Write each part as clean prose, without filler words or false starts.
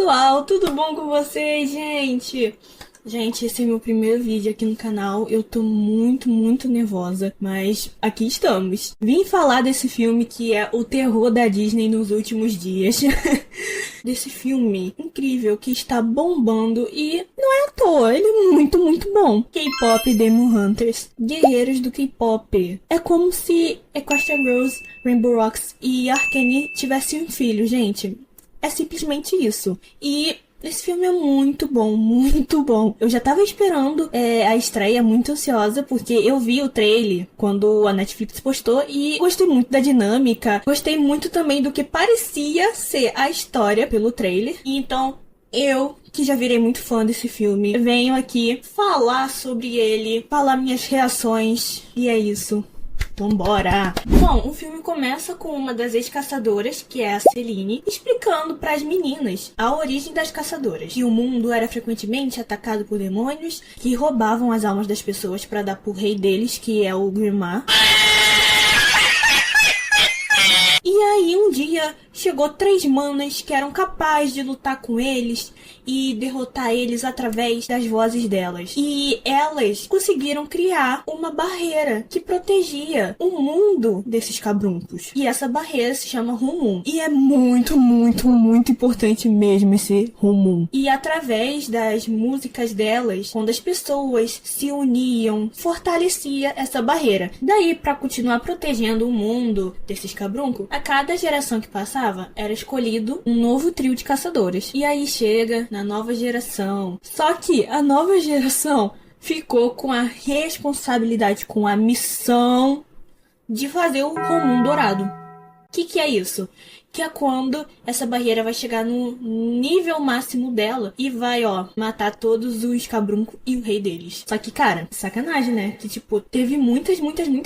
pessoal, tudo bom com vocês, gente? Gente, esse é meu primeiro vídeo aqui no canal, eu tô muito nervosa, mas aqui estamos. Vim falar desse filme que é o terror da Disney nos últimos dias. Desse filme incrível que está bombando e não é à toa, ele é muito bom. K-pop Demon Hunters, guerreiros do K-pop. É como se Equestria Girls, Rainbow Rocks e Arcane tivessem um filho, gente. É simplesmente isso. E esse filme é muito bom. Eu já tava esperando a estreia, muito ansiosa, porque eu vi o trailer quando a Netflix postou e gostei muito da dinâmica. Gostei muito também do que parecia ser a história pelo trailer. E então, eu, que já virei muito fã desse filme, venho aqui falar sobre ele, falar minhas reações. E é isso. Vambora! Bom, o filme começa com uma das ex-caçadoras, que é a Celine, explicando para as meninas a origem das caçadoras. Que o mundo era frequentemente atacado por demônios que roubavam as almas das pessoas para dar pro rei deles, que é o Grimar. E aí um dia chegou 3 manas que eram capazes de lutar com eles e derrotar eles através das vozes delas. E elas conseguiram criar uma barreira que protegia o mundo desses cabruncos. E essa barreira se chama Rumum. E é muito importante mesmo esse Rumum. E através das músicas delas, quando as pessoas se uniam, fortalecia essa barreira. Daí, para continuar protegendo o mundo desses cabruncos, a cada geração que passava, era escolhido um novo trio de caçadoras. E aí chega na nova geração. Só que a nova geração ficou com a responsabilidade, com a missão de fazer o Rumum Dourado. O que é isso? Que é quando essa barreira vai chegar no nível máximo dela e vai, matar todos os cabruncos e o rei deles. Só que, cara, sacanagem, né? Que, tipo, teve muitas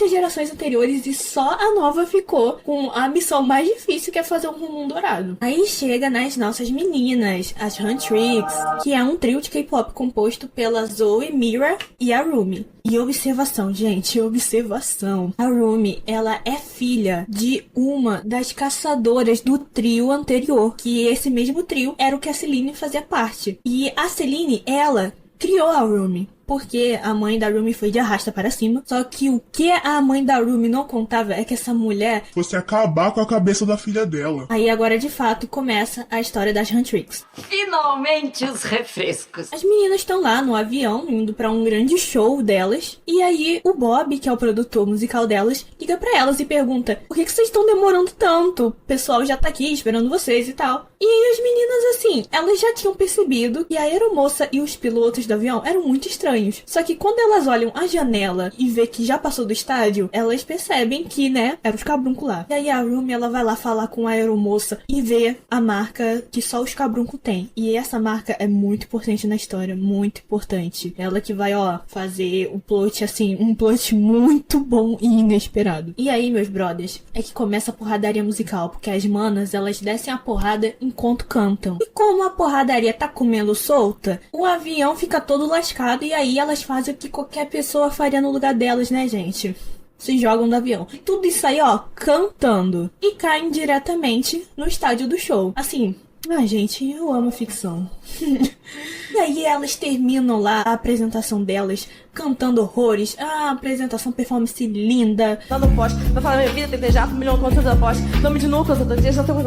gerações anteriores e só a nova ficou com a missão mais difícil, que é fazer um Rumum Dourado. Aí chega nas nossas meninas, as Huntrix, que é um trio de K-pop composto pela Zoe, Mira e a Rumi. E observação, gente, observação. A Rumi, ela é filha de uma das caçadoras do trio anterior, que esse mesmo trio era o que a Celine fazia parte. E a Celine, ela criou a Rumi, porque a mãe da Rumi foi de arrasta para cima. Só que o que a mãe da Rumi não contava é que essa mulher fosse acabar com a cabeça da filha dela. Aí agora de fato começa a história das Huntrix. Finalmente os refrescos. As meninas estão lá no avião, indo pra um grande show delas. E aí o Bob, que é o produtor musical delas, liga pra elas e pergunta: por que vocês estão demorando tanto? O pessoal já tá aqui esperando vocês e tal. E aí as meninas, assim, elas já tinham percebido que a aeromoça e os pilotos do avião eram muito estranhos. Só que quando elas olham a janela e vê que já passou do estádio, elas percebem que, né, eram os cabruncos lá. E aí a Rumi, ela vai lá falar com a aeromoça e vê a marca que só os cabruncos têm. E essa marca é muito importante na história, muito importante. Ela que vai, fazer o plot, assim, um plot muito bom e inesperado. E aí, meus brothers, é que começa a porradaria musical, porque as manas, elas descem a porrada enquanto cantam. E como a porradaria tá comendo solta, o avião fica todo lascado e aí elas fazem o que qualquer pessoa faria no lugar delas, né, gente? Se jogam do avião. E tudo isso aí, cantando. E caem diretamente no estádio do show. Assim, gente, eu amo a ficção. E aí elas terminam lá a apresentação delas, cantando horrores. Apresentação, performance linda. Tá no poste, vai falar minha vida, tem que ter já 1 milhão de contas da poste. Nome de núcleo, todo dia já tô com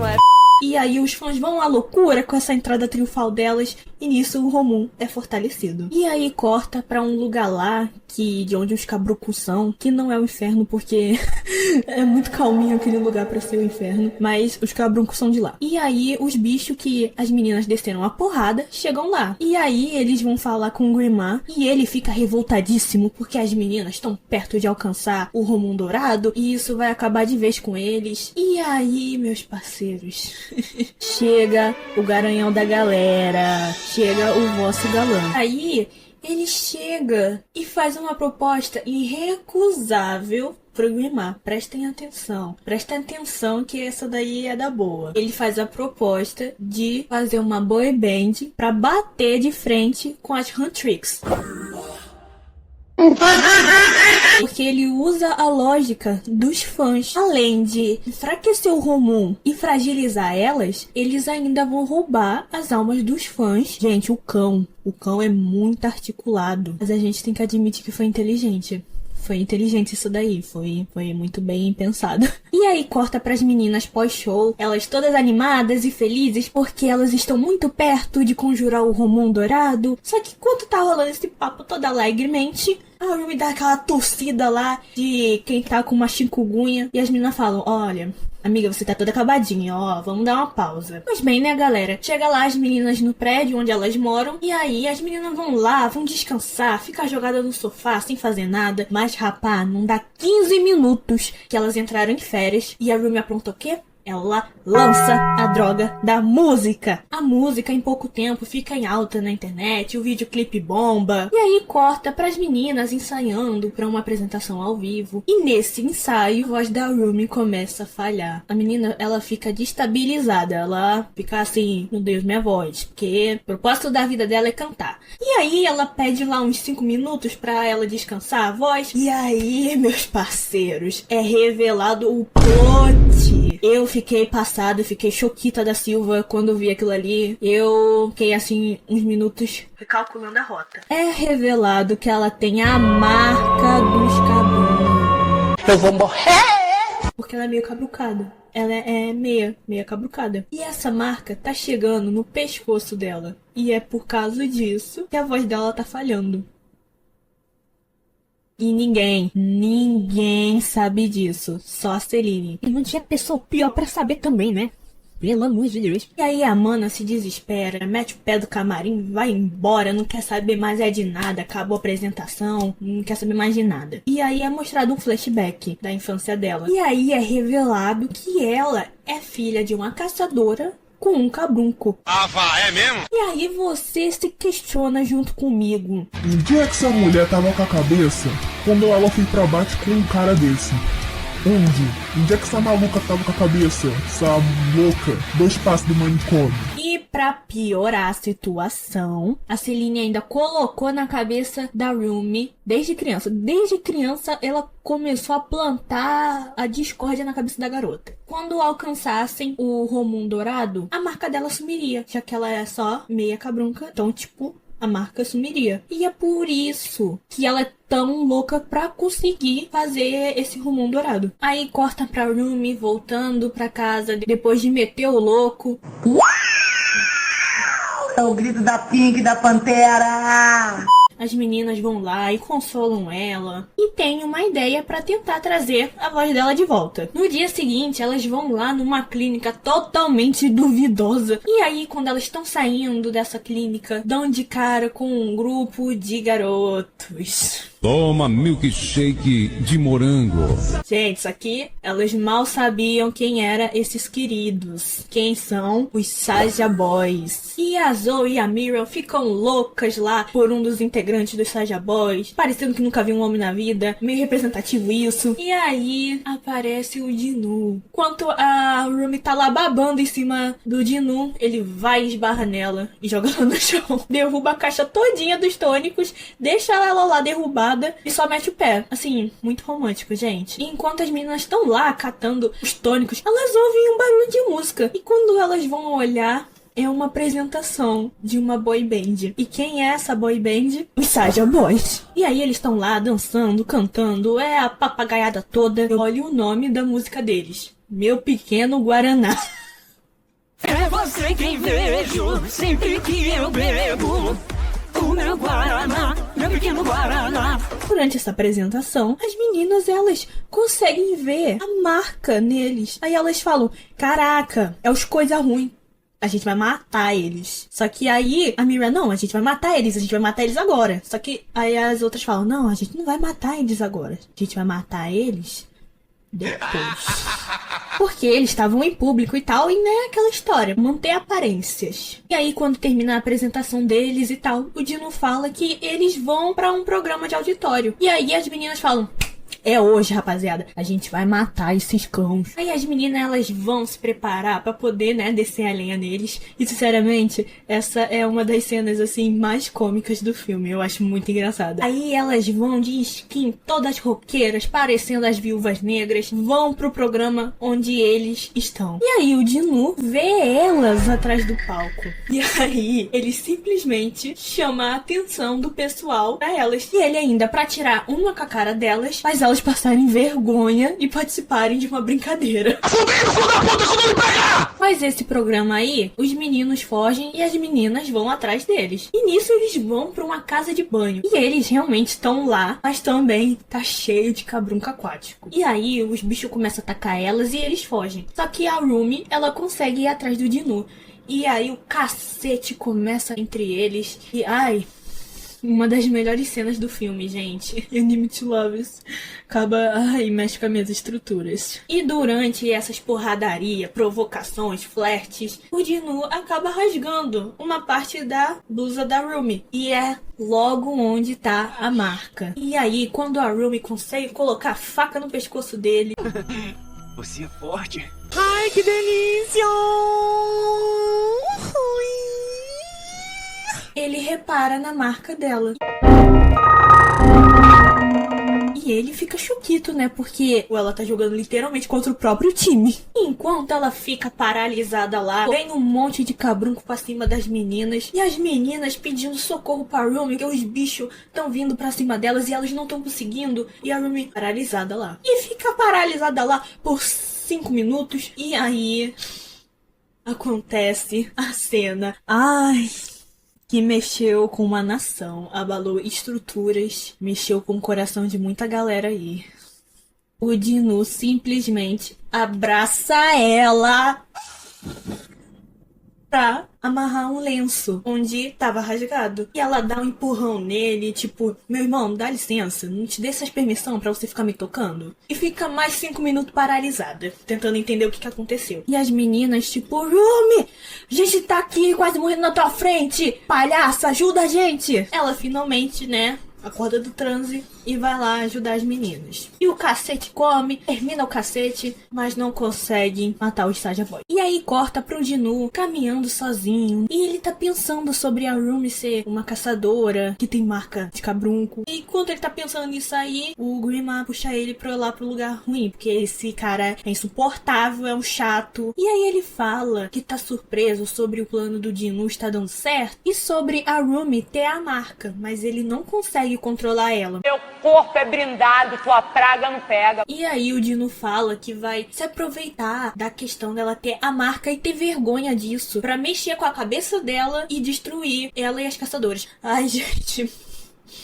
E aí os fãs vão à loucura com essa entrada triunfal delas. E nisso o Rumum é fortalecido. E aí corta pra um lugar lá, de onde os cabrucos são, que não é o inferno, porque é muito calminho aquele lugar pra ser o inferno. Mas os cabruncos são de lá. E aí os bichos que as meninas desceram a porrada chegam lá. E aí eles vão falar com o Grimar. E ele fica revoltadíssimo porque as meninas estão perto de alcançar o Rumum Dourado. E isso vai acabar de vez com eles. E aí, meus parceiros, chega o garanhão da galera, chega o vosso galã. Aí ele chega e faz uma proposta irrecusável pro Grimar. Prestem atenção que essa daí é da boa. Ele faz a proposta de fazer uma boy band pra bater de frente com as Huntrix. Porque ele usa a lógica dos fãs. Além de enfraquecer o Romum e fragilizar elas, eles ainda vão roubar as almas dos fãs. Gente, o cão é muito articulado. Mas a gente tem que admitir que foi inteligente. Foi inteligente isso daí, foi muito bem pensado. E aí corta pras meninas pós-show, elas todas animadas e felizes porque elas estão muito perto de conjurar o Romum Dourado. Só que enquanto tá rolando esse papo todo alegremente, a Rumi dá aquela torcida lá de quem tá com uma chikungunya. E as meninas falam, olha, amiga, você tá toda acabadinha, ó, vamos dar uma pausa. Mas bem, né, galera? Chega lá as meninas no prédio onde elas moram. E aí as meninas vão lá, vão descansar, ficar jogadas no sofá sem fazer nada. Mas, rapá, não dá 15 minutos que elas entraram em férias. E a Rumi aprontou o quê? Ela lança a droga da música. A música em pouco tempo fica em alta na internet, o videoclipe bomba. E aí corta pras meninas ensaiando pra uma apresentação ao vivo. E nesse ensaio, a voz da Rumi começa a falhar. A menina, ela fica destabilizada. Ela fica assim, meu Deus, minha voz. Porque o propósito da vida dela é cantar. E aí ela pede lá uns 5 minutos pra ela descansar a voz. E aí, meus parceiros, é revelado o plot. Eu fiquei passada, fiquei choquita da Silva quando vi aquilo ali. Eu fiquei assim uns minutos recalculando a rota. É revelado que ela tem a marca dos cabelos. Eu vou morrer! Porque ela é meio cabrucada. Ela é meia cabrucada. E essa marca tá chegando no pescoço dela. E é por causa disso que a voz dela tá falhando. E ninguém sabe disso. Só a Celine. E não tinha pessoa pior pra saber também, né? Pelo amor de Deus. E aí a Mana se desespera, mete o pé do camarim, vai embora, não quer saber mais de nada, acabou a apresentação, não quer saber mais de nada. E aí é mostrado um flashback da infância dela. E aí é revelado que ela é filha de uma caçadora com um cabrunco. Ah, vá, é mesmo? E aí você se questiona junto comigo. Onde é que essa mulher tava com a cabeça quando ela foi pra bate com um cara desse? Onde é que essa maluca tava com a cabeça? Essa louca, 2 passos do manicômio. E pra piorar a situação, a Celine ainda colocou na cabeça da Rumi desde criança. Desde criança ela começou a plantar a discórdia na cabeça da garota. Quando alcançassem o Romum Dourado, a marca dela sumiria, já que ela é só meia cabrunca. Então, tipo, a marca sumiria. E é por isso que ela é tão louca pra conseguir fazer esse Romum Dourado. Aí corta pra Rumi voltando pra casa depois de meter o louco. É o grito da Pink, da Pantera! As meninas vão lá e consolam ela e tem uma ideia pra tentar trazer a voz dela de volta. No dia seguinte, elas vão lá numa clínica totalmente duvidosa. E aí, quando elas estão saindo dessa clínica, dão de cara com um grupo de garotos. Toma milkshake de morango. Gente, isso aqui, elas mal sabiam quem eram esses queridos. Quem são os Saja Boys. E a Zoe e a Miriam ficam loucas lá por um dos integrantes dos Saja Boys, parecendo que nunca viu um homem na vida. Meio representativo isso. E aí aparece o Dinu. Enquanto a Rumi tá lá babando em cima do Dinu, ele vai e esbarra nela e joga ela no chão. Derruba a caixa todinha dos tônicos, deixa ela lá derrubada e só mete o pé. Assim, muito romântico, gente. E enquanto as meninas estão lá catando os tônicos, elas ouvem um barulho de música. E quando elas vão olhar, é uma apresentação de uma boy band. E quem é essa boy band? Os Saja Boys. E aí eles estão lá dançando, cantando, é a papagaiada toda. Olha o nome da música deles: Meu Pequeno Guaraná. É você quem vejo sempre que eu bebo. O meu Guaraná, meu pequeno Guaraná. Durante essa apresentação, as meninas, elas conseguem ver a marca neles. Aí elas falam, caraca, é os coisa ruim. A gente vai matar eles. Só que aí, a Mira, não, a gente vai matar eles agora. Só que aí as outras falam, não, a gente não vai matar eles agora. A gente vai matar eles depois. Porque eles estavam em público e tal, e né, aquela história, manter aparências. E aí, quando termina a apresentação deles e tal, o Dino fala que eles vão pra um programa de auditório. E aí as meninas falam, É hoje, rapaziada. A gente vai matar esses cães. Aí as meninas, elas vão se preparar pra poder, né, descer a lenha neles. E, sinceramente, essa é uma das cenas, assim, mais cômicas do filme. Eu acho muito engraçada. Aí elas vão de skin, todas roqueiras, parecendo as viúvas negras, vão pro programa onde eles estão. E aí o Dinu vê elas atrás do palco. E aí ele simplesmente chama a atenção do pessoal pra elas. E ele ainda, pra tirar uma com a cara delas, faz elas passarem vergonha e participarem de uma brincadeira. Mas esse programa aí, os meninos fogem e as meninas vão atrás deles. E nisso eles vão pra uma casa de banho. E eles realmente estão lá, mas também tá cheio de cabrunco aquático. E aí os bichos começam a atacar elas e eles fogem. Só que a Rumi, ela consegue ir atrás do Dinu. E aí o cacete começa entre eles. E ai, uma das melhores cenas do filme, gente. Anime to Lovers. Acaba, ai, mexe com as minhas estruturas. E durante essas porradaria, provocações, flertes, o Dinu acaba rasgando uma parte da blusa da Rumi. E é logo onde tá a marca. E aí, quando a Rumi consegue colocar a faca no pescoço dele... Você é forte. Ai, que delícia! ele repara na marca dela. E ele fica choquito, né? Porque ela tá jogando literalmente contra o próprio time. Enquanto ela fica paralisada lá, vem um monte de cabrunco pra cima das meninas. E as meninas pedindo socorro pra Rumi, que os bichos estão vindo pra cima delas e elas não estão conseguindo. E a Rumi paralisada lá. E fica paralisada lá por 5 minutos. E aí acontece a cena. Ai... que mexeu com uma nação, abalou estruturas, mexeu com o coração de muita galera aí. O Dinu simplesmente abraça ela pra amarrar um lenço onde tava rasgado. E ela dá um empurrão nele, tipo, meu irmão, dá licença, não te dei essas permissão pra você ficar me tocando. E fica mais 5 minutos paralisada, tentando entender o que aconteceu. E as meninas, tipo, Rumi, a gente tá aqui quase morrendo na tua frente, palhaça, ajuda a gente. Ela finalmente, né, acorda do transe e vai lá ajudar as meninas. E o cacete come, termina o cacete, mas não consegue matar o Saja Boy. E aí corta pro Dinu caminhando sozinho. E ele tá pensando sobre a Rumi ser uma caçadora que tem marca de cabrunco. E enquanto ele tá pensando nisso aí, o Grima puxa ele pra lá pro lugar ruim, porque esse cara é insuportável, é um chato. E aí ele fala que tá surpreso sobre o plano do Dinu estar dando certo e sobre a Rumi ter a marca, mas ele não consegue controlar ela. Meu corpo é brindado, tua praga não pega. E aí o Dinu fala que vai se aproveitar da questão dela ter a marca e ter vergonha disso pra mexer com a cabeça dela e destruir ela e as caçadoras. Ai, gente...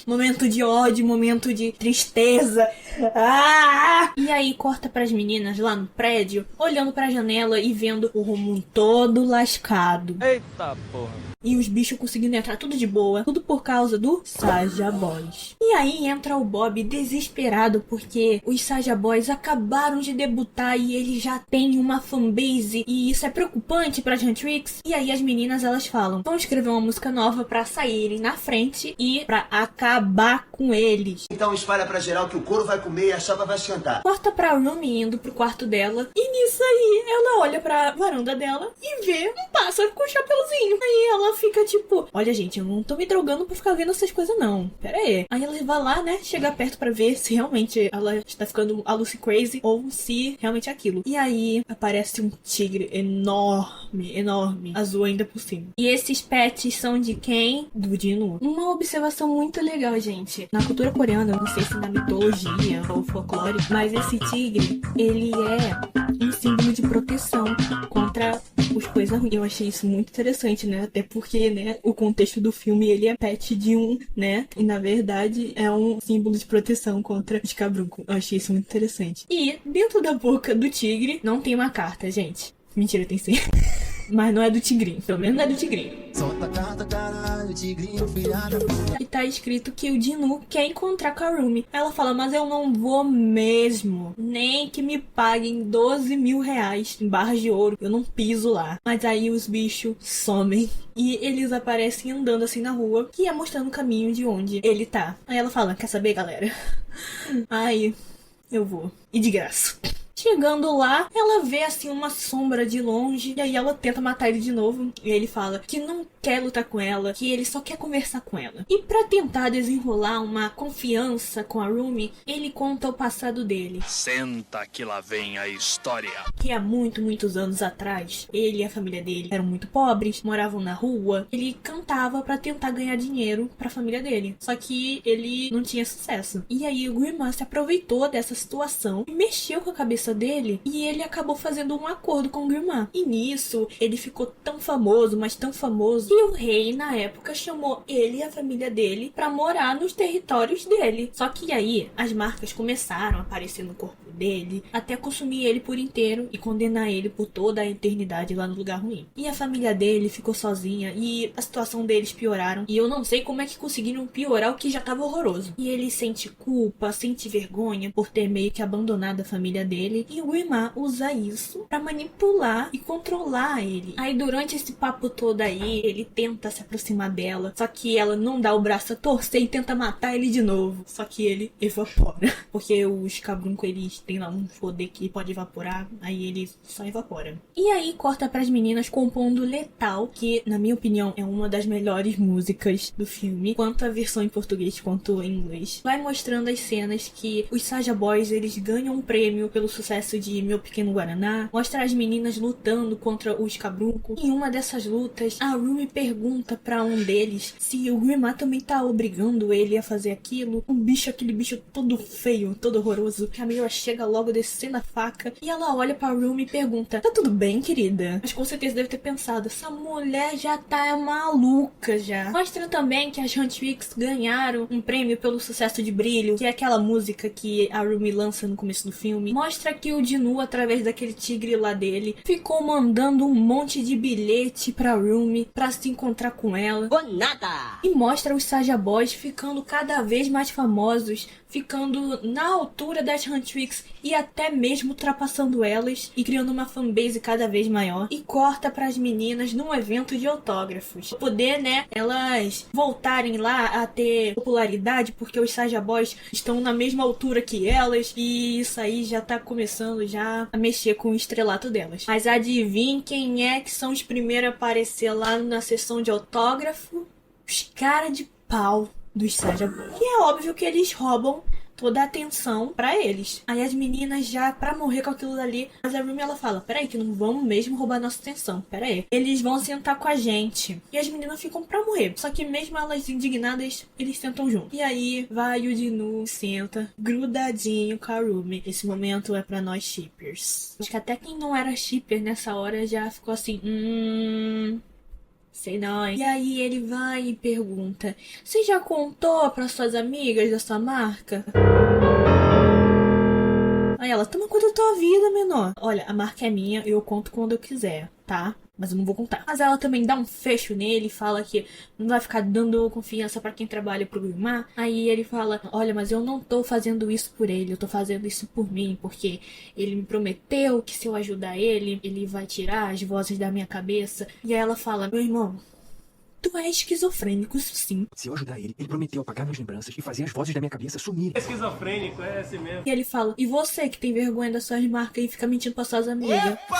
momento de ódio, momento de tristeza. Ah! E aí corta pras meninas lá no prédio, olhando pra janela e vendo o Romulo todo lascado. Eita porra. E os bichos conseguindo entrar tudo de boa. Tudo por causa do Saja Boys. E aí entra o Bob desesperado porque os Saja Boys acabaram de debutar e eles já têm uma fanbase. E isso é preocupante pra Huntrix. E aí as meninas, elas falam, vão escrever uma música nova pra saírem na frente e pra acabar com eles. Então espalha pra geral que o couro vai comer e a chapa vai esquentar. Corta pra Rumi indo pro quarto dela. E nisso aí, ela olha pra varanda dela e vê um pássaro com um chapeuzinho. Aí ela fica tipo, olha gente, eu não tô me drogando pra ficar vendo essas coisas não, pera aí. Aí ela vai lá, né, chega perto pra ver se realmente ela está ficando a Lucy crazy ou se realmente é aquilo. E aí aparece um tigre enorme, enorme, azul ainda por cima. E esses pets são de quem? Do Dinu. Uma observação muito legal, gente. Na cultura coreana, eu não sei se na mitologia ou folclore, mas esse tigre, ele é um símbolo de proteção contra os coisas ruins. Eu achei isso muito interessante, né, até porque, né, o contexto do filme, ele é pet de um, né, e na verdade é um símbolo de proteção contra os cabruncos. Eu achei isso muito interessante. E dentro da boca do tigre não tem uma carta, gente. Mentira, tem sim. Mas não é do tigrinho, pelo menos não é do tigrinho. Solta a carta, caralho, tigrinho, filhada. E tá escrito que o Dinu quer encontrar com a Rumi. Ela fala, mas eu não vou mesmo. Nem que me paguem 12 mil reais em barras de ouro. Eu não piso lá. Mas aí os bichos somem. E eles aparecem andando assim na rua, que é mostrando o caminho de onde ele tá. Aí ela fala, quer saber, galera? Ai... eu vou. E de graça. Chegando lá, ela vê assim uma sombra de longe e aí ela tenta matar ele de novo. E ele fala que não quer lutar com ela, que ele só quer conversar com ela. E pra tentar desenrolar uma confiança com a Rumi, ele conta o passado dele. Senta que lá vem a história. Que há muitos anos atrás, ele e a família dele eram muito pobres, moravam na rua. Ele cantava pra tentar ganhar dinheiro pra família dele. Só que ele não tinha sucesso. E aí o Guimá se aproveitou dessa situação e mexeu com a cabeça dele e ele acabou fazendo um acordo com o Guimá. E nisso, ele ficou tão famoso, mas tão famoso, que o rei, na época, chamou ele e a família dele pra morar nos territórios dele. Só que aí, as marcas começaram a aparecer no corpo dele, até consumir ele por inteiro e condenar ele por toda a eternidade lá no lugar ruim. E a família dele ficou sozinha e a situação deles pioraram. E eu não sei como é que conseguiram piorar o que já tava horroroso. E ele sente culpa, sente vergonha por ter meio que abandonado a família dele. E o Guimá usa isso pra manipular e controlar ele. Aí durante esse papo todo aí, ele tenta se aproximar dela, só que ela não dá o braço a torcer e tenta matar ele de novo. Só que ele evapora. Porque os cabrunco, eles têm lá um poder que pode evaporar, aí ele só evapora. E aí corta pras meninas compondo Letal, que na minha opinião é uma das melhores músicas do filme, tanto a versão em português quanto em inglês. Vai mostrando as cenas que os Saja Boys, eles ganham um prêmio pelo sucesso de Meu Pequeno Guaraná. Mostra as meninas lutando contra os cabrunco. Em uma dessas lutas, a Rumi pergunta pra um deles se o Guimá também tá obrigando ele a fazer aquilo. Aquele bicho todo feio, todo horroroso, que a Mira chega logo descendo a faca e ela olha pra Rumi e pergunta: tá tudo bem, querida? Mas com certeza deve ter pensado, essa mulher já tá maluca já. Mostra também que as Huntrix ganharam um prêmio pelo sucesso de Brilho, que é aquela música que a Rumi lança no começo do filme. Mostra que o Dinu, através daquele tigre lá dele, ficou mandando um monte de bilhete pra Rumi pra se encontrar com ela. Nada! E mostra os Saja Boys ficando cada vez mais famosos, ficando na altura das Huntrix e até mesmo ultrapassando elas e criando uma fanbase cada vez maior. E corta pras meninas num evento de autógrafos. Pra poder, né, elas voltarem lá a ter popularidade, porque os Saja Boys estão na mesma altura que elas e isso aí já tá começando já a mexer com o estrelato delas. Mas adivinhe quem é que são os primeiros a aparecer lá na sessão de autógrafo? Os cara de pau dos Saja Boys. E é óbvio que eles roubam toda a atenção pra eles. Aí as meninas já, pra morrer com aquilo dali, mas a Rumi, ela fala: peraí, que não vamos mesmo roubar nossa atenção, peraí. Eles vão sentar com a gente. E as meninas ficam pra morrer. Só que mesmo elas indignadas, eles sentam junto. E aí vai o Dinu, senta, grudadinho com a Rumi. Esse momento é pra nós shippers. Acho que até quem não era shipper nessa hora já ficou assim, sei não, hein? E aí ele vai e pergunta: você já contou para suas amigas da sua marca? Aí ela: toma conta da tua vida, menor. Olha, a marca é minha, eu conto quando eu quiser, tá? Mas eu não vou contar. Mas ela também dá um fecho nele e fala que não vai ficar dando confiança pra quem trabalha pro Guimá. Aí ele fala: olha, mas eu não tô fazendo isso por ele, eu tô fazendo isso por mim, porque ele me prometeu que se eu ajudar ele, ele vai tirar as vozes da minha cabeça. E aí ela fala: meu irmão, tu é esquizofrênico, isso sim. Se eu ajudar ele, ele prometeu apagar minhas lembranças e fazer as vozes da minha cabeça sumirem. Esquizofrênico, é assim mesmo. E ele fala: e você que tem vergonha das suas marcas e fica mentindo pra suas amigas? Epa!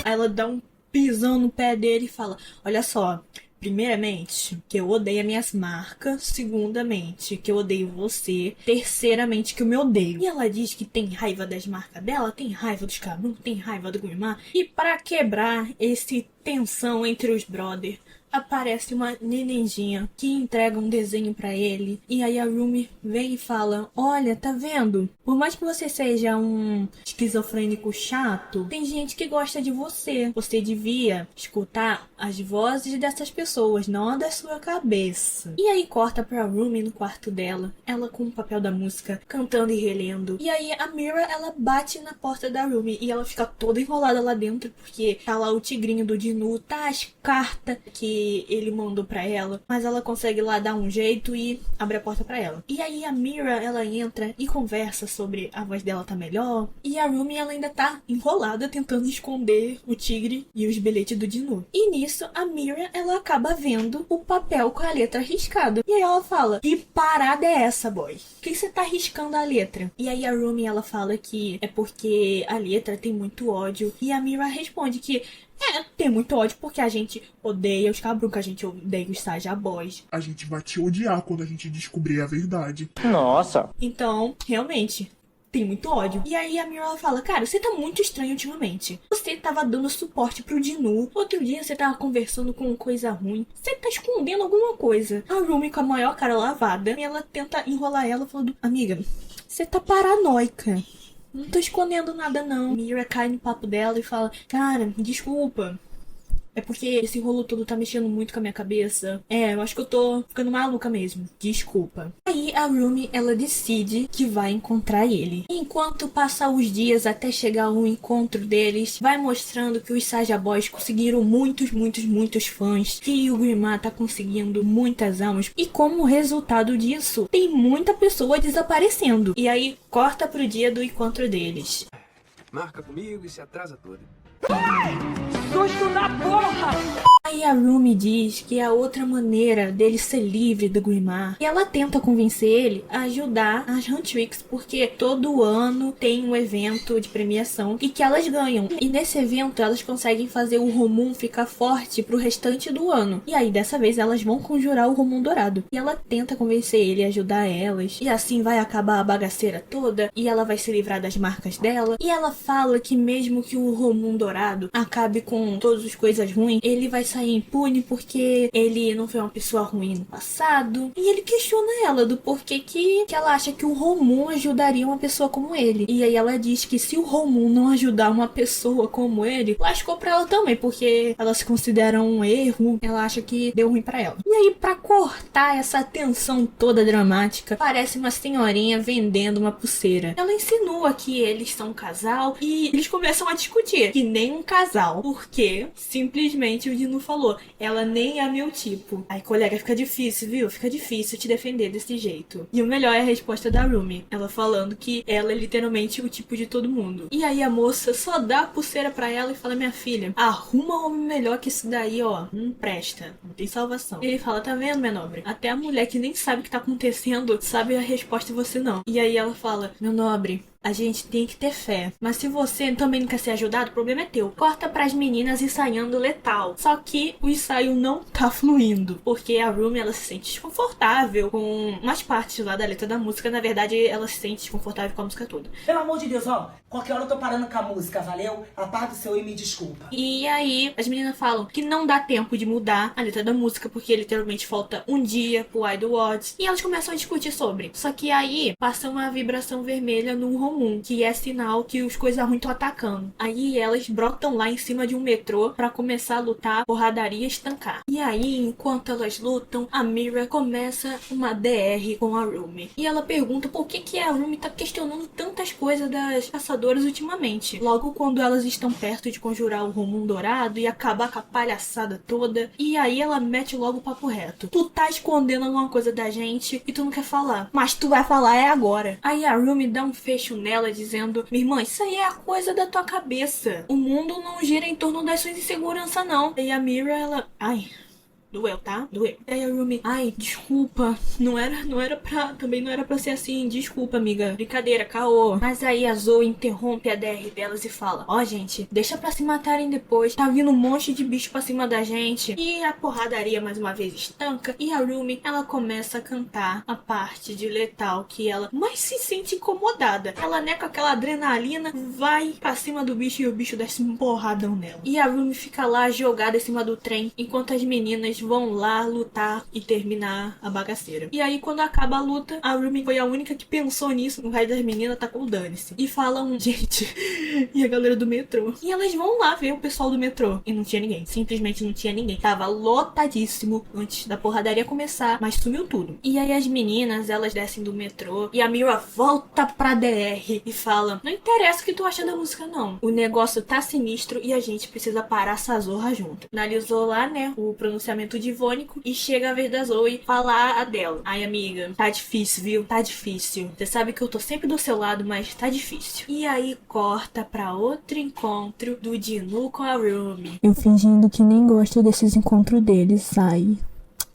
Aí ela dá um pisão no pé dele e fala: olha só, primeiramente, que eu odeio as minhas marcas. Segundamente, que eu odeio você. Terceiramente, que eu me odeio. E ela diz que tem raiva das marcas dela, tem raiva dos cabrunco, tem raiva do Guimá. E pra quebrar esse tensão entre os brothers, aparece uma nenenzinha que entrega um desenho pra ele. E aí a Rumi vem e fala: olha, tá vendo? Por mais que você seja um esquizofrênico chato, tem gente que gosta de você. Você devia escutar as vozes dessas pessoas, não a da sua cabeça. E aí corta pra Rumi no quarto dela, ela com o papel da música, cantando e relendo. E aí a Mira, ela bate na porta da Rumi e ela fica toda enrolada lá dentro, porque tá lá o tigrinho do Dinu, tá as cartas que que ele mandou pra ela, mas ela consegue lá dar um jeito e abre a porta pra ela. E aí a Mira, ela entra e conversa sobre a voz dela tá melhor, e a Rumi, ela ainda tá enrolada tentando esconder o tigre e os bilhetes do Dinu. E nisso a Mira, ela acaba vendo o papel com a letra riscada. E aí ela fala: que parada é essa, boy? Por que você tá riscando a letra? E aí a Rumi, ela fala que é porque a letra tem muito ódio. E a Mira responde que tem muito ódio porque a gente odeia os cabrucos, a gente odeia os Saja Boys. A gente vai te odiar quando a gente descobrir a verdade. Nossa. Então, realmente, tem muito ódio. E aí a Mira, ela fala: cara, você tá muito estranho ultimamente. Você tava dando suporte pro Dinu. Outro dia você tava conversando com coisa ruim. Você tá escondendo alguma coisa. A Rumi, com a maior cara lavada, e ela tenta enrolar ela, falando: amiga, você tá paranoica. Não tô escondendo nada, não. Mira cai no papo dela e fala: cara, desculpa. É porque esse rolo todo tá mexendo muito com a minha cabeça. Eu acho que eu tô ficando maluca mesmo. Desculpa. Aí a Rumi, ela decide que vai encontrar ele. Enquanto passa os dias até chegar ao encontro deles, vai mostrando que os Saja Boys conseguiram muitos fãs. Que o Grimar tá conseguindo muitas almas. E como resultado disso, tem muita pessoa desaparecendo. E aí corta pro dia do encontro deles. Marca comigo e se atrasa toda. Susto na porra! Aí a Rumi diz que é outra maneira dele ser livre do Grimar. E ela tenta convencer ele a ajudar as Huntrix, porque todo ano tem um evento de premiação e que elas ganham. E nesse evento elas conseguem fazer o Romum ficar forte pro restante do ano. E aí dessa vez elas vão conjurar o Romum Dourado. E ela tenta convencer ele a ajudar elas. E assim vai acabar a bagaceira toda. E ela vai se livrar das marcas dela. E ela fala que mesmo que o Romum Dourado acabe com todas as coisas ruins, ele vai sair impune porque ele não foi uma pessoa ruim no passado. E ele questiona ela do porquê que ela acha que o Romum ajudaria uma pessoa como ele. E aí ela diz que se o Romum não ajudar uma pessoa como ele, lascou pra ela também, porque ela se considera um erro, ela acha que deu ruim pra ela. E aí, pra cortar essa tensão toda dramática, parece uma senhorinha vendendo uma pulseira. Ela insinua que eles são um casal e eles começam a discutir que nem um casal, porque simplesmente o Dinu falou: ela nem é meu tipo. Aí, colega, fica difícil, viu? Fica difícil te defender desse jeito. E o melhor é a resposta da Rumi, ela falando que ela é literalmente o tipo de todo mundo. E aí a moça só dá a pulseira pra ela e fala: minha filha, arruma um homem melhor que esse daí, ó. Não presta, não tem salvação. Ele fala: tá vendo, minha nobre? Até a mulher que nem sabe o que tá acontecendo sabe a resposta e você não. E aí ela fala: meu nobre, a gente tem que ter fé. Mas se você também não quer ser ajudado, o problema é teu. Corta pras meninas ensaiando letal. Só que o ensaio não tá fluindo. Porque a Rumi, ela se sente desconfortável com umas partes lá da letra da música. Na verdade, ela se sente desconfortável com a música toda. Pelo amor de Deus, ó. Qualquer hora eu tô parando com a música, valeu? Apaga o seu e me desculpa. E aí, as meninas falam que não dá tempo de mudar a letra da música, porque literalmente falta um dia pro Idol Awards. E elas começam a discutir sobre. Só que aí, passa uma vibração vermelha no Romum, que é sinal que os coisas ruins estão atacando. Aí elas brotam lá em cima de um metrô pra começar a lutar, porradaria e estancar. E aí, enquanto elas lutam, a Mira começa uma DR com a Rumi. E ela pergunta por que a Rumi tá questionando tantas coisas das caçadoras ultimamente. Logo quando elas estão perto de conjurar o Romum Dourado e acabar com a palhaçada toda. E aí ela mete logo o papo reto: tu tá escondendo alguma coisa da gente e tu não quer falar. Mas tu vai falar é agora. Aí a Rumi dá um fecho nela dizendo: minha irmã, isso aí é a coisa da tua cabeça. O mundo não gira em torno das suas inseguranças, não. E a Mira, ela... ai... doeu, tá? Doeu. Aí a Rumi: ai, desculpa. Também não era pra ser assim. Desculpa, amiga. Brincadeira, caô. Mas aí a Zoe interrompe a DR delas e fala: ó, gente, deixa pra se matarem depois. Tá vindo um monte de bicho pra cima da gente. E a porradaria mais uma vez estanca. E a Rumi, ela começa a cantar a parte de letal que ela mais se sente incomodada. Ela, né, com aquela adrenalina, vai pra cima do bicho e o bicho desce um porradão nela. E a Rumi fica lá jogada em cima do trem, enquanto as meninas vão lá lutar e terminar a bagaceira. E aí, quando acaba a luta, a Rumi foi a única que pensou nisso. O resto das meninas tá com o dane-se. E falam: gente, e a galera do metrô? E elas vão lá ver o pessoal do metrô. E não tinha ninguém. Simplesmente não tinha ninguém. Tava lotadíssimo antes da porradaria começar, mas sumiu tudo. E aí as meninas, elas descem do metrô e a Mira volta pra DR e fala: não interessa o que tu acha da música, não. O negócio tá sinistro e a gente precisa parar essa zorra junto. Analisou lá, né, o pronunciamento momento divônico e chega a vez da Zoe falar a dela. Ai, amiga, tá difícil, viu? Tá difícil. Você sabe que eu tô sempre do seu lado, mas tá difícil. E aí corta pra outro encontro do Dinu com a Rumi. Eu fingindo que nem gosto desses encontros deles, sai.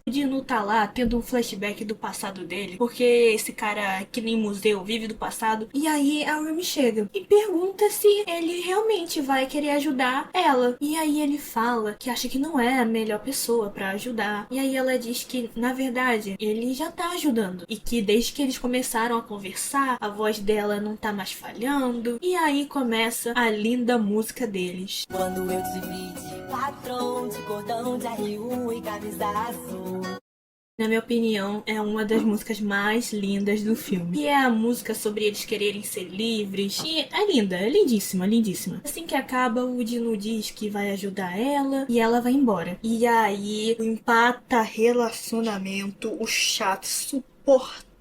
O Dinu tá lá tendo um flashback do passado dele, porque esse cara que nem museu vive do passado. E aí a Rumi chega e pergunta se ele realmente vai querer ajudar ela. E aí ele fala que acha que não é a melhor pessoa pra ajudar. E aí ela diz que, na verdade, ele já tá ajudando. E que desde que eles começaram a conversar, a voz dela não tá mais falhando. E aí começa a linda música deles. Quando eu te vi de patrão, de cordão de R1 e camisa azul. Na minha opinião, é uma das músicas mais lindas do filme. E é a música sobre eles quererem ser livres. E é linda, é lindíssima, lindíssima. Assim que acaba, o Dinu diz que vai ajudar ela e ela vai embora. E aí, o empata relacionamento, o chato, suportável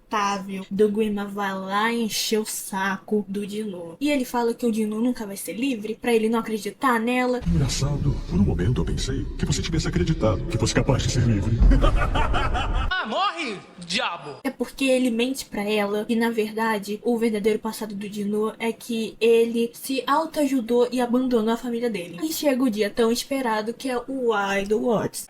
do Grima vai lá encher o saco do Dinu. E ele fala que o Dinu nunca vai ser livre, pra ele não acreditar nela. Engraçado, por um momento eu pensei que você tivesse acreditado que fosse capaz de ser livre. Ah, morre, diabo! É porque ele mente pra ela e, na verdade, o verdadeiro passado do Dinu é que ele se autoajudou e abandonou a família dele. E chega o dia tão esperado que é o Idol Awards.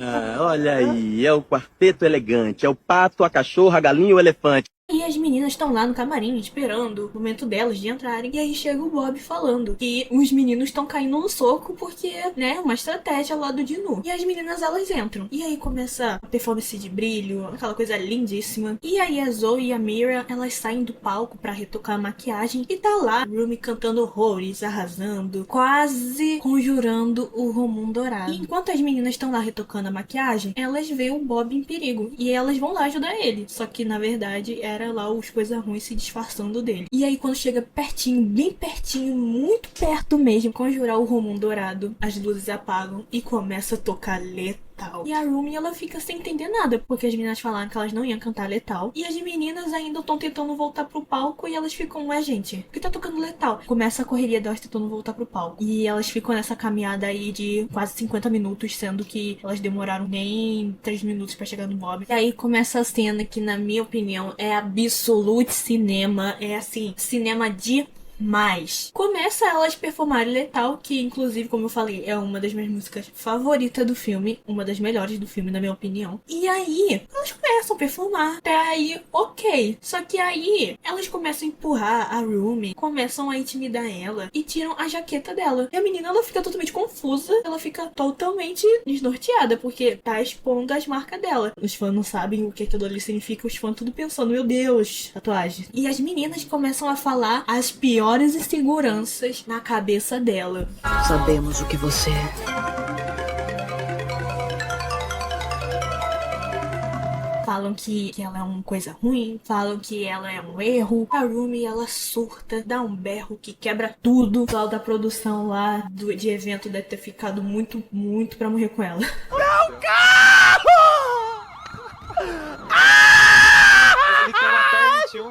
Ah, olha aí, é o quarteto elegante, é o pato, a cachorra, a galinha e o elefante. E as meninas estão lá no camarim esperando o momento delas de entrarem. E aí chega o Bob falando que os meninos estão caindo no soco porque, né, uma estratégia lá do Dinu. E as meninas, elas entram. E aí começa a performance de brilho, aquela coisa lindíssima. E aí a Zoe e a Mira, elas saem do palco pra retocar a maquiagem. E tá lá a Rumi cantando horrores, arrasando, quase conjurando o Romum Dourado. E enquanto as meninas estão lá retocando a maquiagem, elas veem o Bob em perigo. E elas vão lá ajudar ele. Só que, na verdade, era lá os coisas ruins se disfarçando dele. E aí quando chega pertinho, bem pertinho, muito perto mesmo, conjurar o Romum Dourado, as luzes apagam e começa a tocar Letal. E a Rumi, ela fica sem entender nada, porque as meninas falaram que elas não iam cantar Letal. E as meninas ainda estão tentando voltar pro palco e elas ficam, ué gente, por que tá tocando Letal? Começa a correria delas tentando voltar pro palco. E elas ficam nessa caminhada aí de quase 50 minutos, sendo que elas demoraram nem 3 minutos pra chegar no Bob. E aí começa a cena que, na minha opinião, é absolute cinema. É assim, cinema de... Mas começa elas performarem Letal, que inclusive, como eu falei, é uma das minhas músicas favoritas do filme, uma das melhores do filme, na minha opinião. E aí, elas começam a performar. Até aí, ok. Só que aí, elas começam a empurrar a Rumi, começam a intimidar ela e tiram a jaqueta dela. E a menina, ela fica totalmente confusa, ela fica totalmente desnorteada, porque tá expondo as marcas dela. Os fãs não sabem o que aquilo ali significa, os fãs tudo pensando, meu Deus, tatuagem. E as meninas começam a falar as piores inseguranças na cabeça dela. Sabemos o que você é. Falam que ela é uma coisa ruim, falam que ela é um erro. A Rumi, ela surta, dá um berro que quebra tudo. O pessoal da produção lá de evento deve ter ficado muito pra morrer com ela. Meu carro!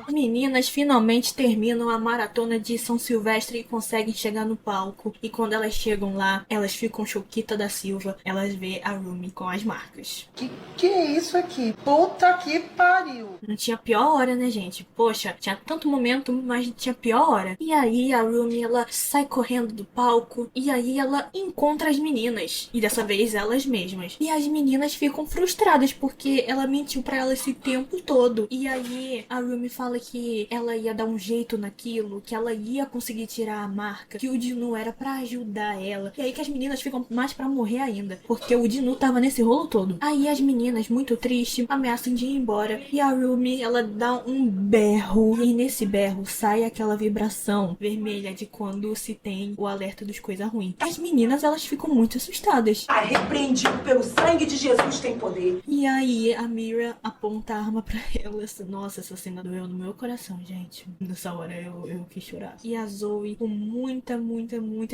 As meninas finalmente terminam a maratona de São Silvestre e conseguem chegar no palco. E quando elas chegam lá, elas ficam choquita da Silva. Elas vê a Rumi com as marcas. Que é isso aqui? Puta que pariu! Não tinha pior hora, né, gente? Poxa, tinha tanto momento, mas tinha pior hora. E aí a Rumi, ela sai correndo do palco. E aí ela encontra as meninas. E dessa vez elas mesmas. E as meninas ficam frustradas porque ela mentiu pra elas esse tempo todo. E aí a Rumi fala que ela ia dar um jeito naquilo, que ela ia conseguir tirar a marca, que o Dinu era pra ajudar ela. E aí que as meninas ficam mais pra morrer ainda, porque o Dinu tava nesse rolo todo. Aí as meninas, muito tristes, ameaçam de ir embora. E a Rumi, ela dá um berro. E nesse berro sai aquela vibração vermelha de quando se tem o alerta dos coisas ruins. As meninas, elas ficam muito assustadas. Repreendido pelo sangue de Jesus tem poder. E aí a Mira aponta a arma pra elas. Nossa, essa cena doeu no meu coração, gente. Nessa hora eu quis chorar. E a Zoe, com muita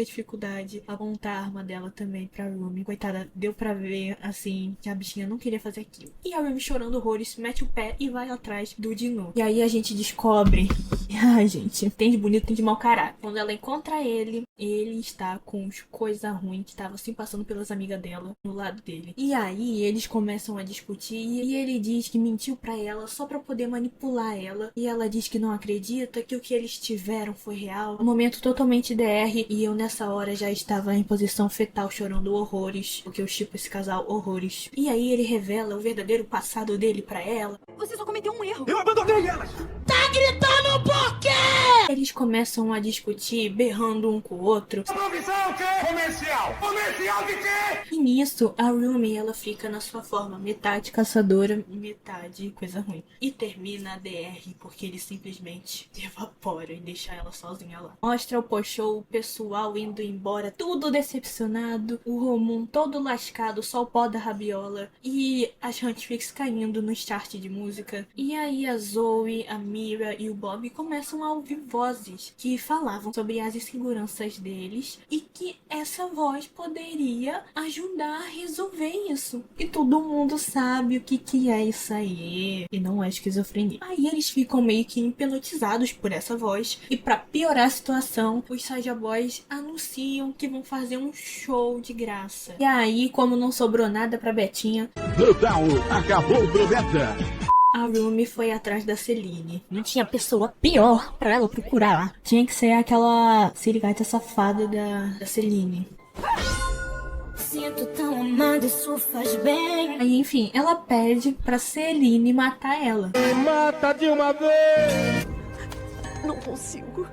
dificuldade, apontar a arma dela também pra Rumi. Coitada, deu pra ver, assim, que a bichinha não queria fazer aquilo. E a Rumi, chorando horrores, mete o pé e vai atrás do Dinu. E aí a gente descobre... Ai, gente, tem de bonito, tem de mau caráter. Quando ela encontra ele, ele está com coisa ruim que estava assim passando pelas amigas dela no lado dele. E aí eles começam a discutir e ele diz que mentiu pra ela só pra poder manipular ela. E ela diz que não acredita, que o que eles tiveram foi real. Um momento totalmente DR, e eu nessa hora já estava em posição fetal chorando horrores, porque eu shippo esse casal horrores. E aí ele revela o verdadeiro passado dele pra ela. Você só cometeu um erro. Eu abandonei elas! Tá gritando por quê? Eles começam a discutir, berrando um com o outro. Profissão o quê? Comercial! Comercial de quê? E nisso, a Rumi, ela fica na sua forma metade caçadora, metade coisa ruim. E termina a DR, porque ele simplesmente evapora e deixa ela sozinha lá. Mostra o pós-show, o pessoal indo embora, tudo decepcionado. O Romum todo lascado, só o pó da rabiola. E as Huntrix caindo no chart de música. E aí a Zoe, a Mira e o Bob começam a ouvir vozes que falavam sobre as inseguranças deles e que essa voz poderia ajudar a resolver isso. E todo mundo sabe o que é isso aí. E não é esquizofrenia. Aí eles ficam meio que hipnotizados por essa voz. E pra piorar a situação, os Saja Boys anunciam que vão fazer um show de graça. E aí, como não sobrou nada pra Betinha... Total, acabou pro Beta! A Rumi foi atrás da Celine. Não tinha pessoa pior pra ela procurar lá. Tinha que ser aquela sirigata safada da Celine. Sinto tão amado, isso faz bem. Aí, enfim, ela pede pra Celine matar ela. Mata de uma vez! Não consigo.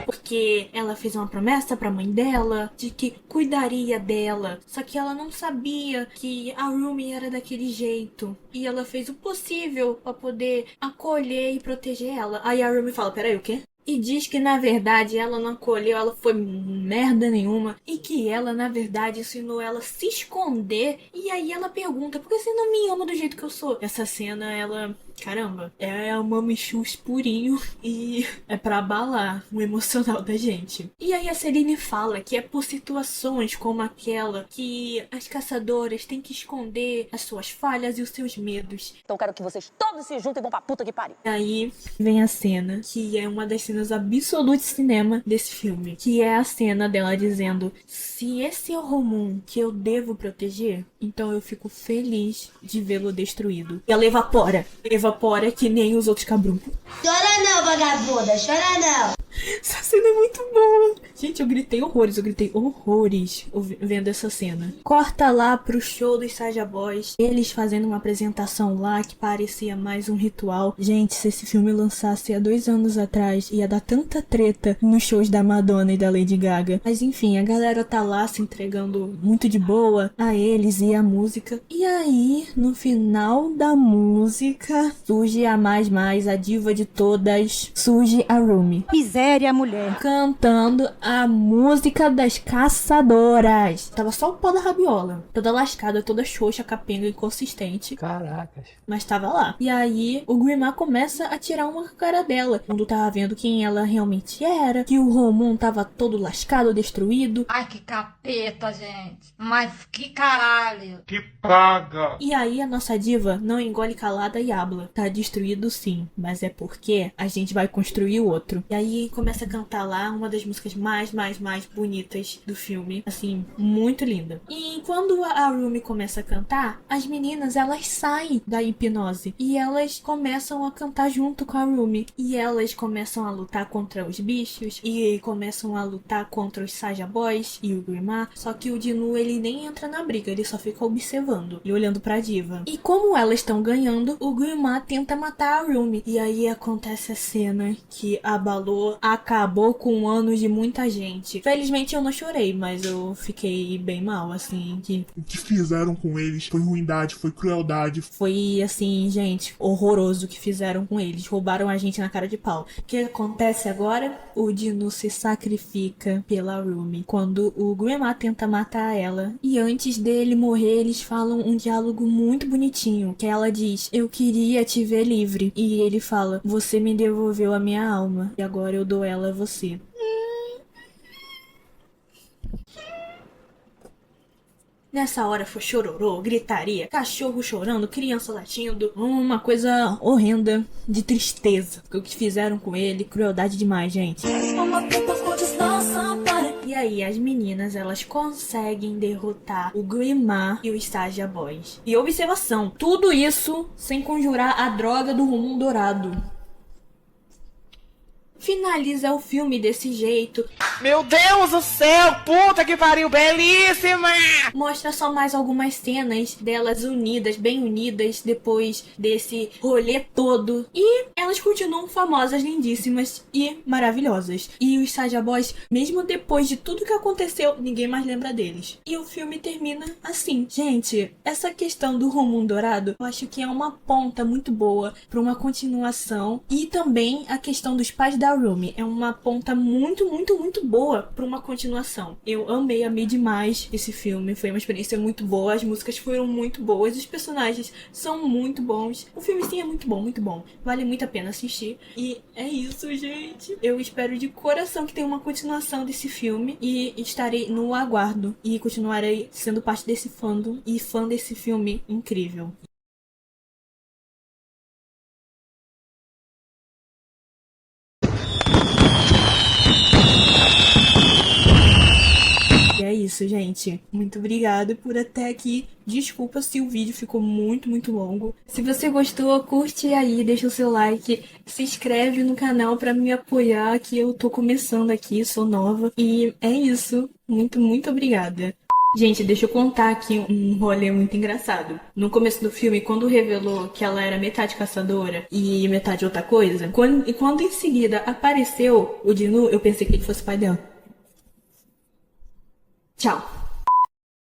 Porque ela fez uma promessa pra mãe dela de que cuidaria dela. Só que ela não sabia que a Rumi era daquele jeito. E ela fez o possível pra poder acolher e proteger ela. Aí a Rumi fala, peraí, o quê? E diz que na verdade ela não acolheu, ela foi merda nenhuma. E que ela na verdade ensinou ela a se esconder. E aí ela pergunta, por que você não me ama do jeito que eu sou? Essa cena, ela... Caramba, é uma Michus purinho e é pra abalar o emocional da gente. E aí a Celine fala que é por situações como aquela que as caçadoras têm que esconder as suas falhas e os seus medos. Então quero que vocês todos se juntem e vão pra puta que pariu. Aí vem a cena, que é uma das cenas absolutas de cinema desse filme. Que é a cena dela dizendo, se esse é o Romum que eu devo proteger, então eu fico feliz de vê-lo destruído. E ela evapora que nem os outros cabruncos. Chora não, vagabunda, chora não. Essa cena é muito boa. Gente, eu gritei horrores vendo essa cena. Corta lá pro show dos Saja Boys. Eles fazendo uma apresentação lá que parecia mais um ritual. Gente, se esse filme lançasse há 2 anos atrás, ia dar tanta treta nos shows da Madonna e da Lady Gaga. Mas enfim, a galera tá lá se entregando muito de boa a eles e a música. E aí, no final da música, surge a a diva de todas, surge a Rumi. Miséria, mulher. Cantando a música das caçadoras. Tava só o pó da rabiola. Toda lascada, toda xoxa, capenga, inconsistente. Caracas. Mas tava lá. E aí, o Grimar começa a tirar uma cara dela. Quando tava vendo quem ela realmente era. Que o Romum tava todo lascado, destruído. Ai, que capeta, gente. Mas que caralho. Que praga. E aí, a nossa diva não engole calada e habla. Tá destruído sim, mas é porque a gente vai construir o outro. E aí, começa a cantar lá uma das músicas mais bonitas do filme. Assim, muito linda. E quando a Rumi começa a cantar, as meninas, elas saem da hipnose. E elas começam a cantar junto com a Rumi. E elas começam a lutar contra os bichos. E começam a lutar contra os Saja Boys e o Grimar. Só que o Dinu, ele nem entra na briga. Ele só fica observando e olhando pra diva. E como elas estão ganhando, o Grimar tenta matar a Rumi. E aí acontece a cena que abalou a acabou com anos de muita gente. Felizmente eu não chorei, mas eu fiquei bem mal, assim. O que fizeram com eles foi ruindade, foi crueldade. Foi, assim, gente, horroroso o que fizeram com eles. Roubaram a gente na cara de pau. O que acontece agora? O Dino se sacrifica pela Rumi quando o Grimar tenta matar ela. E antes dele morrer, eles falam um diálogo muito bonitinho, que ela diz: eu queria te ver livre. E ele fala: você me devolveu a minha alma e agora eu dou ela a você. Nessa hora foi chororô, gritaria, cachorro chorando, criança latindo, uma coisa horrenda de tristeza. O que fizeram com ele, crueldade demais, gente. E aí as meninas, elas conseguem derrotar o Grimar e o Stygia Boys. E observação, tudo isso sem conjurar a droga do Rumo Dourado. Finaliza o filme desse jeito. Meu Deus do céu, puta que pariu, belíssima! Mostra só mais algumas cenas delas unidas, bem unidas, depois desse rolê todo. E elas continuam famosas, lindíssimas e maravilhosas. E os Stygia Boys, mesmo depois de tudo que aconteceu, ninguém mais lembra deles. E o filme termina assim. Gente, essa questão do Rumo Dourado, eu acho que é uma ponta muito boa para uma continuação. E também a questão dos pais da Rumi é uma ponta muito, muito, muito boa para uma continuação. Eu amei demais esse filme. Foi uma experiência muito boa. As músicas foram muito boas. Os personagens são muito bons. O filme sim é muito bom, muito bom. Vale muito a pena assistir. E é isso, gente. Eu espero de coração que tenha uma continuação desse filme. E estarei no aguardo. E continuarei sendo parte desse fandom e fã desse filme incrível. E é isso, gente. Muito obrigada por até aqui. Desculpa se o vídeo ficou muito, muito longo. Se você gostou, curte aí, deixa o seu like. Se inscreve no canal pra me apoiar, que eu tô começando aqui, sou nova. E é isso. Muito, muito obrigada. Gente, deixa eu contar aqui um rolê muito engraçado. No começo do filme, quando revelou que ela era metade caçadora e metade outra coisa, quando em seguida apareceu o Dinu, eu pensei que ele fosse pai dela. Tchau.